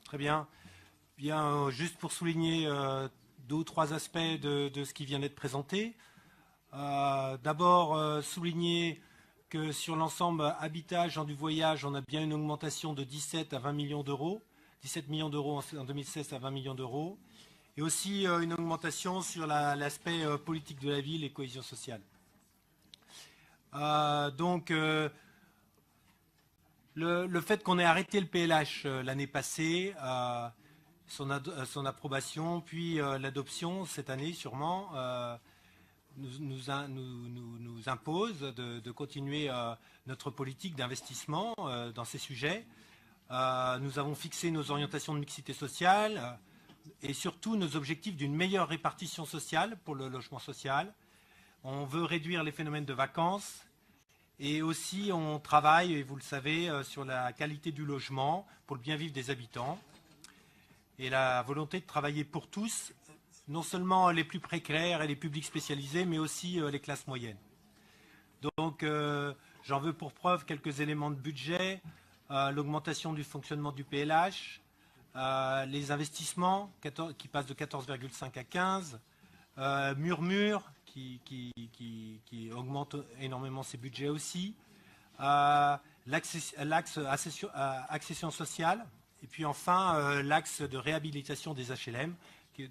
Très bien. Bien, juste pour souligner deux ou trois aspects de ce qui vient d'être présenté. D'abord, souligner que sur l'ensemble habitat, gens du voyage, on a bien une augmentation de 17 à 20 millions d'euros. 17 millions d'euros en 2016 à 20 millions d'euros. Et aussi une augmentation sur l'aspect politique de la ville et cohésion sociale. Le fait qu'on ait arrêté le PLH l'année passée, son approbation, puis l'adoption cette année sûrement, nous impose de continuer notre politique d'investissement dans ces sujets. Nous avons fixé nos orientations de mixité sociale et surtout nos objectifs d'une meilleure répartition sociale pour le logement social. On veut réduire les phénomènes de vacances. Et aussi, on travaille, et vous le savez, sur la qualité du logement pour le bien vivre des habitants. Et la volonté de travailler pour tous, non seulement les plus précaires et les publics spécialisés, mais aussi les classes moyennes. Donc, j'en veux pour preuve quelques éléments de budget, l'augmentation du fonctionnement du PLH, les investissements qui passent de 14,5 à 15, Murmure, qui augmente énormément ses budgets aussi, l'axe accession sociale, et puis enfin l'axe de réhabilitation des HLM,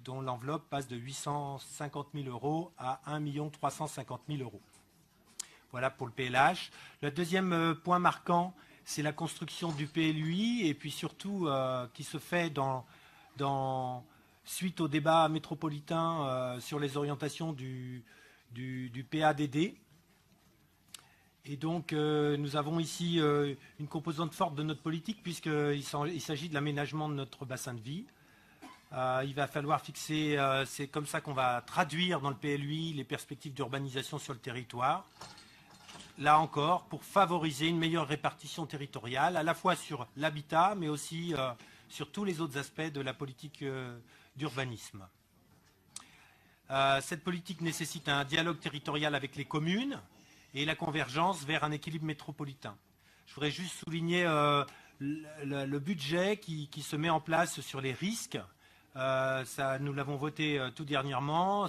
dont l'enveloppe passe de 850 000 euros à 1 350 000 euros. Voilà pour le PLH. Le deuxième point marquant, c'est la construction du PLUI, et puis surtout qui se fait suite au débat métropolitain sur les orientations du PADD. Et donc, nous avons ici une composante forte de notre politique, puisqu'il s'agit de l'aménagement de notre bassin de vie. Il va falloir fixer, c'est comme ça qu'on va traduire dans le PLUI les perspectives d'urbanisation sur le territoire. Là encore, pour favoriser une meilleure répartition territoriale, à la fois sur l'habitat, mais aussi sur tous les autres aspects de la politique d'urbanisme. Cette politique nécessite un dialogue territorial avec les communes et la convergence vers un équilibre métropolitain. Je voudrais juste souligner le budget qui se met en place sur les risques. Nous l'avons voté tout dernièrement.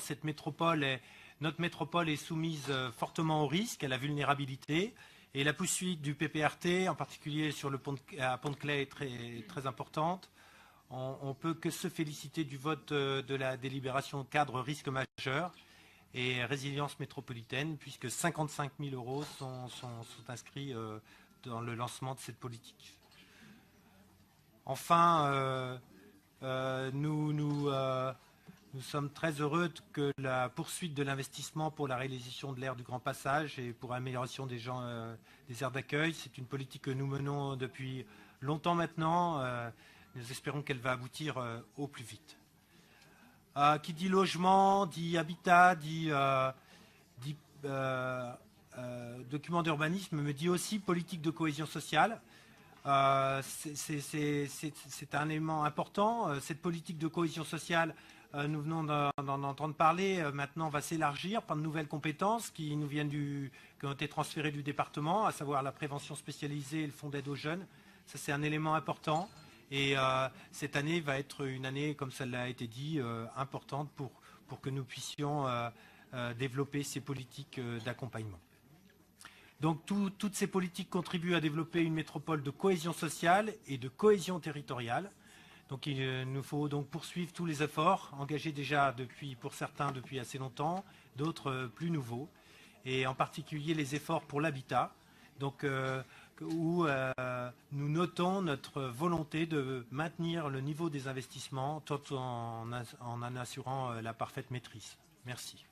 Notre métropole est soumise fortement au risque, à la vulnérabilité. Et la poursuite du PPRT, en particulier sur le à Pont-de-Claix, est très, très importante. On ne peut que se féliciter du vote de la délibération cadre risque majeur et résilience métropolitaine, puisque 55 000 euros sont inscrits dans le lancement de cette politique. Enfin, nous sommes très heureux que la poursuite de l'investissement pour la réalisation de l'aire du Grand Passage et pour l'amélioration des aires d'accueil, c'est une politique que nous menons depuis longtemps maintenant. Nous espérons qu'elle va aboutir au plus vite. Qui dit logement, dit habitat, dit document d'urbanisme, me dit aussi politique de cohésion sociale. C'est un élément important. Cette politique de cohésion sociale, nous venons d'en entendre parler, maintenant va s'élargir par de nouvelles compétences qui ont été transférées du département, à savoir la prévention spécialisée et le fonds d'aide aux jeunes. Ça, c'est un élément important. Et cette année va être une année, comme ça l'a été dit, importante pour que nous puissions développer ces politiques d'accompagnement. Donc toutes ces politiques contribuent à développer une métropole de cohésion sociale et de cohésion territoriale. Donc il nous faut donc poursuivre tous les efforts engagés déjà pour certains depuis assez longtemps, d'autres plus nouveaux, et en particulier les efforts pour l'habitat. Donc où nous notons notre volonté de maintenir le niveau des investissements tout en assurant la parfaite maîtrise. Merci.